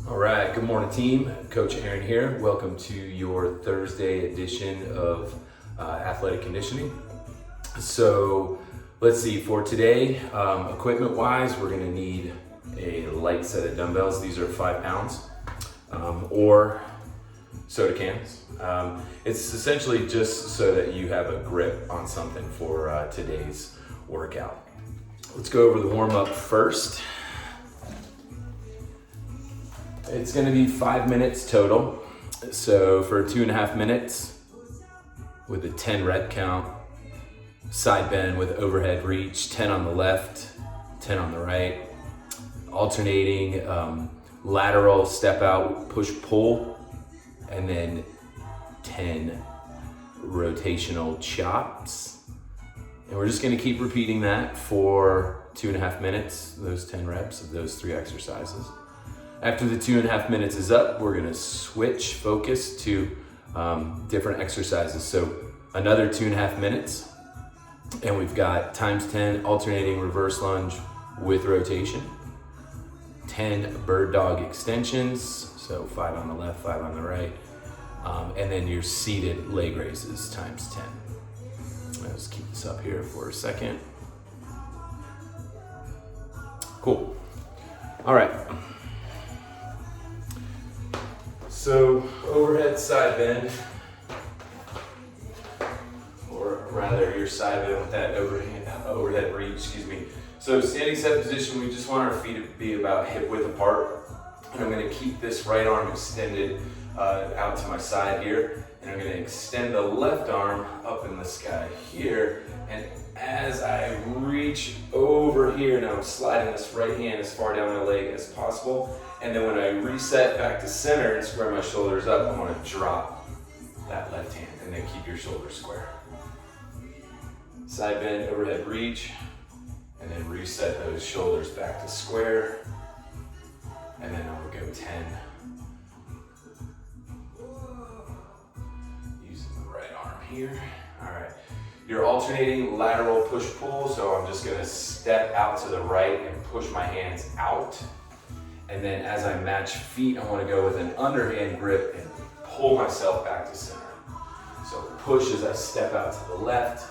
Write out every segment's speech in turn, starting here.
All right, good morning team. Coach Aaron here. Welcome to your Thursday edition of athletic conditioning. So let's see, for today, equipment wise, we're gonna need a light set of dumbbells. These are 5 pounds or soda cans. It's essentially just so that you have a grip on something for today's workout. Let's go over the warm up first. It's gonna be 5 minutes total. So for 2.5 minutes with a 10 rep count, side bend with overhead reach, 10 on the left, 10 on the right, alternating lateral step out, push pull, and then 10 rotational chops. And we're just gonna keep repeating that for 2.5 minutes, those 10 reps of those 3 exercises. After the 2.5 minutes is up, we're gonna switch focus to different exercises. So another 2.5 minutes, and we've got times 10 alternating reverse lunge with rotation, 10 bird dog extensions, so 5 on the left, 5 on the right, and then your seated leg raises times 10. Let's keep this up here for a second. Cool. All right. So overhead side bend, or rather your side bend with that overhead reach, excuse me. So standing set position, we just want our feet to be about hip width apart. And I'm gonna keep this right arm extended out to my side here. And I'm gonna extend the left arm up in the sky here. And as I reach over here, now I'm sliding this right hand as far down my leg as possible. And then when I reset back to center and square my shoulders up, I want to drop that left hand and then keep your shoulders square. Side bend, overhead reach, and then reset those shoulders back to square. And then I will go 10. Using the right arm here. All right. You're alternating lateral push-pull, so I'm just gonna step out to the right and push my hands out. And then as I match feet, I wanna go with an underhand grip and pull myself back to center. So push as I step out to the left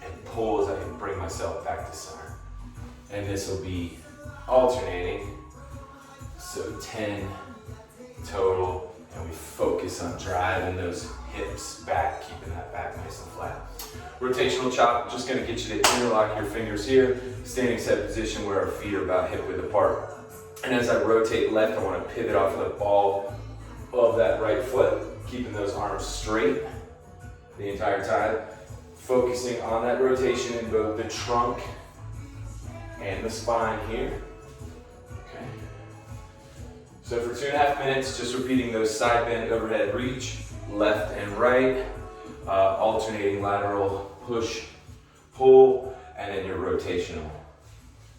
and pull as I bring myself back to center. And this will be alternating. So 10 total, and we focus on driving those hips back, keeping that back nice and flat. Rotational chop, just gonna get you to interlock your fingers here, standing set position where our feet are about hip width apart. And as I rotate left, I want to pivot off of the ball of that right foot, keeping those arms straight the entire time, focusing on that rotation in both the trunk and the spine here. Okay. So for 2.5 minutes, just repeating those side bend, overhead reach, left and right, alternating lateral push, pull, and then your rotational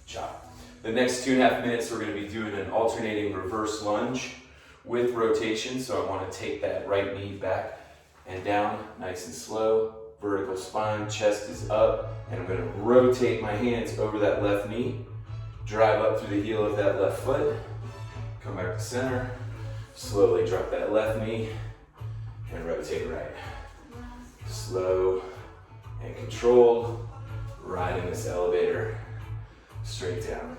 chop. The next 2.5 minutes, we're going to be doing an alternating reverse lunge with rotation. So I want to take that right knee back and down, nice and slow, vertical spine, chest is up, and I'm going to rotate my hands over that left knee, drive up through the heel of that left foot, come back to center, slowly drop that left knee, and rotate right. Slow and controlled, riding this elevator straight down.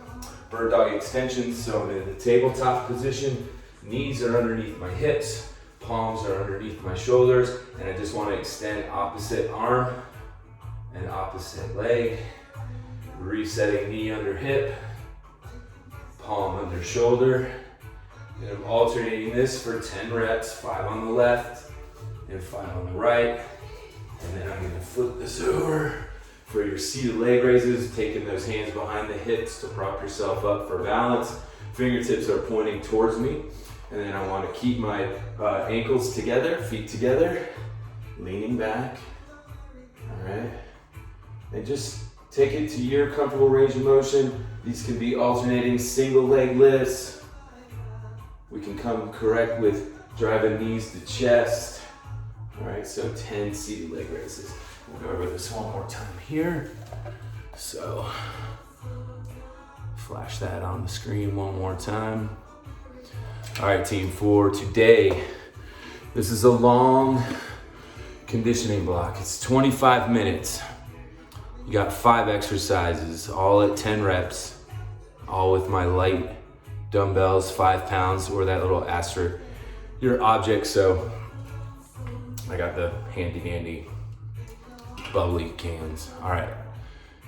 Bird dog extensions, so I'm in the tabletop position, knees are underneath my hips, palms are underneath my shoulders, and I just want to extend opposite arm and opposite leg, resetting knee under hip, palm under shoulder, and I'm alternating this for 10 reps, 5 on the left and 5 on the right, and then I'm going to flip this over. For your seated leg raises, taking those hands behind the hips to prop yourself up for balance. Fingertips are pointing towards me. And then I want to keep my ankles together, feet together, leaning back. All right. And just take it to your comfortable range of motion. These can be alternating single leg lifts. We can come correct with driving knees to chest. All right, so 10 seated leg raises. We'll go over this one more time here. So, flash that on the screen one more time. All right, team, for today, this is a long conditioning block. It's 25 minutes. You got 5 exercises, all at 10 reps, all with my light dumbbells, 5 pounds, or that little asterisk, your object. So I got the handy dandy bubbly cans. All right.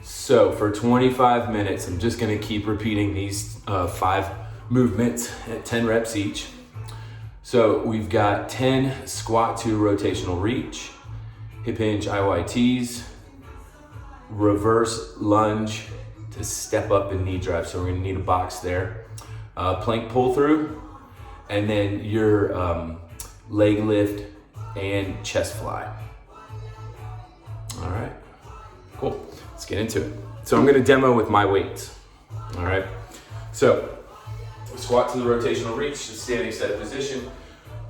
So for 25 minutes, I'm just gonna keep repeating these 5 movements at 10 reps each. So we've got 10 squat to rotational reach, hip hinge IYTs, reverse lunge to step up and knee drive. So we're gonna need a box there. Plank pull through, and then your leg lift and chest fly. All right, cool. Let's get into it. So I'm gonna demo with my weights. All right, so squat to the rotational reach, just standing set position.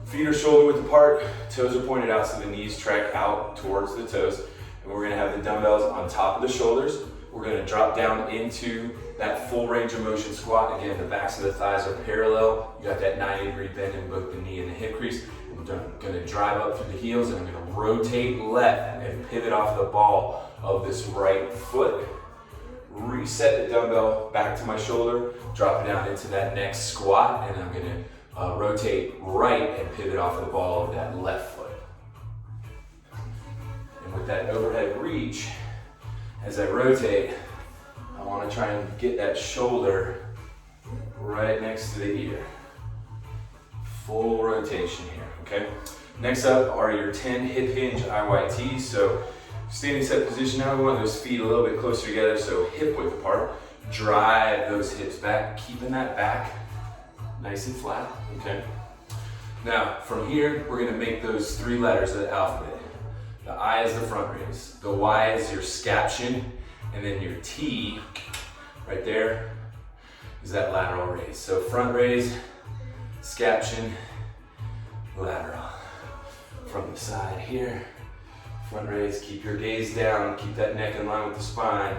Feet are shoulder width apart, toes are pointed out so the knees track out towards the toes. And we're gonna have the dumbbells on top of the shoulders. We're gonna drop down into that full range of motion squat. Again, the backs of the thighs are parallel. You got that 90-degree bend in both the knee and the hip crease. I'm gonna drive up through the heels, and I'm gonna rotate left and pivot off the ball of this right foot. Reset the dumbbell back to my shoulder, drop it down into that next squat, and I'm gonna rotate right and pivot off the ball of that left foot. And with that overhead reach, as I rotate, I want to try and get that shoulder right next to the ear. Full rotation here, okay? Next up are your 10 hip hinge IYTs. So standing set position now, we want those feet a little bit closer together, so hip width apart. Drive those hips back, keeping that back nice and flat, okay? Now, from here, we're gonna make those 3 letters of the alphabet. The I is the front raise, the Y is your scaption, and then your T, right there, is that lateral raise. So front raise, scaption, lateral. From the side here, front raise, keep your gaze down, keep that neck in line with the spine.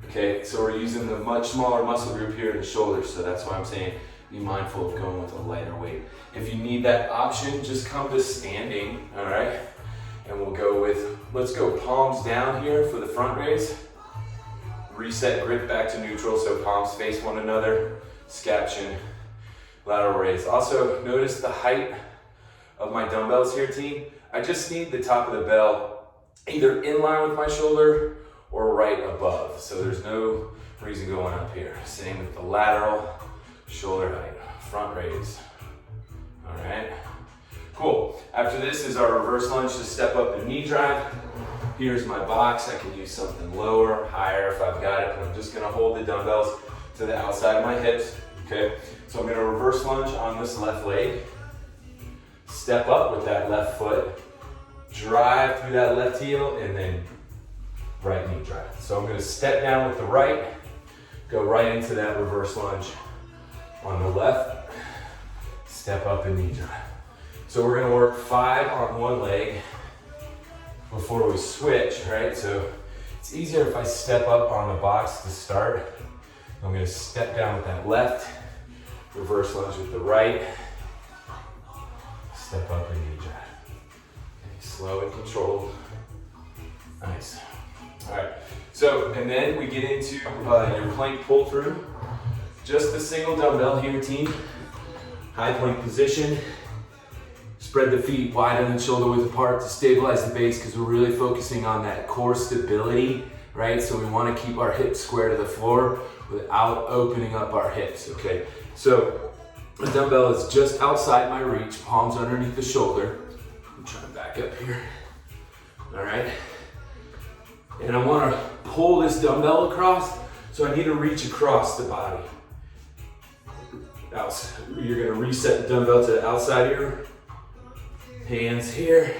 Okay, so we're using the much smaller muscle group here in the shoulders, so that's why I'm saying be mindful of going with a lighter weight. If you need that option, just come to standing, all right? And we'll go with, let's go palms down here for the front raise. Reset grip back to neutral, so palms face one another. Scaption, lateral raise. Also, notice the height of my dumbbells here, team. I just need the top of the bell either in line with my shoulder or right above. So there's no reason going up here. Same with the lateral, shoulder height, front raise. All right, cool. After this is our reverse lunge to step up and knee drive. Here's my box. I can use something lower, higher if I've got it, but I'm just gonna hold the dumbbells to the outside of my hips, okay? So I'm gonna reverse lunge on this left leg, step up with that left foot, drive through that left heel, and then right knee drive. So I'm gonna step down with the right, go right into that reverse lunge on the left, step up and knee drive. So we're gonna work 5 on one leg before we switch, right? So it's easier if I step up on the box to start. I'm gonna step down with that left, reverse lunge with the right, step up and knee drive. Okay, slow and controlled. Nice. All right, so, and then we get into your plank pull through. Just a single dumbbell here, team. High plank position. Spread the feet wide and shoulder width apart to stabilize the base, because we're really focusing on that core stability, right? So we want to keep our hips square to the floor without opening up our hips, okay? So the dumbbell is just outside my reach, palms underneath the shoulder. I'm trying to back up here, all right? And I want to pull this dumbbell across, so I need to reach across the body. You're going to reset the dumbbell to the outside here. Hands here,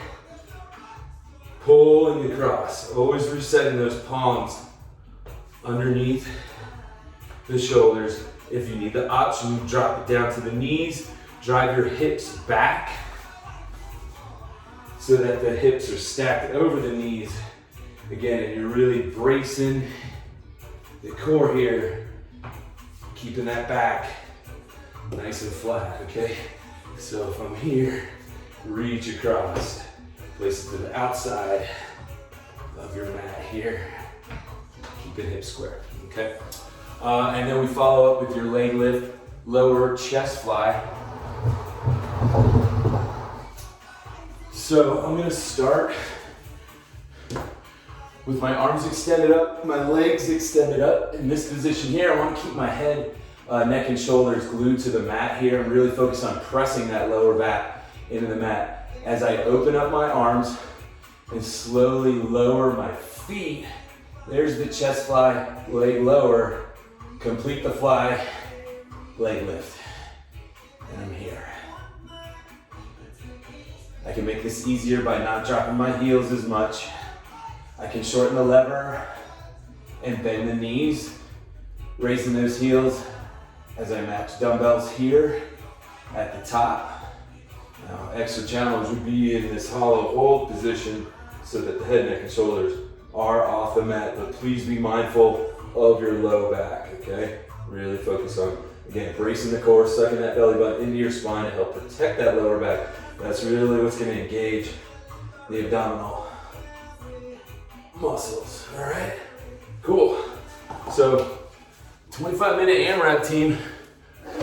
pulling across, always resetting those palms underneath the shoulders. If you need the option, drop it down to the knees, drive your hips back so that the hips are stacked over the knees. Again, and you're really bracing the core here, keeping that back nice and flat, okay? So if I'm here, reach across, place it to the outside of your mat here. Keep it hip square, okay? And then we follow up with your leg lift, lower chest fly. So I'm gonna start with my arms extended up, my legs extended up. In this position here, I want to keep my head, neck and shoulders glued to the mat here and really focus on pressing that lower back into the mat. As I open up my arms and slowly lower my feet, there's the chest fly, leg lower, complete the fly, leg lift, and I'm here. I can make this easier by not dropping my heels as much. I can shorten the lever and bend the knees, raising those heels as I match dumbbells here at the top. Now, extra challenge would be in this hollow hold position so that the head, neck, and shoulders are off the mat, but please be mindful of your low back, okay? Really focus on, again, bracing the core, sucking that belly button into your spine to help protect that lower back. That's really what's gonna engage the abdominal muscles, all right? Cool. So, 25-minute AMRAP team.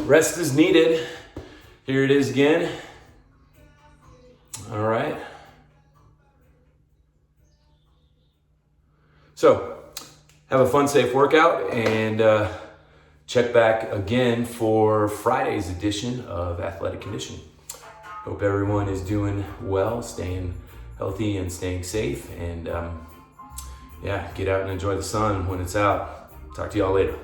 Rest is needed. Here it is again. All right. So, have a fun, safe workout, and check back again for Friday's edition of Athletic Conditioning. Hope everyone is doing well, staying healthy and staying safe, and yeah, get out and enjoy the sun when it's out. Talk to y'all later.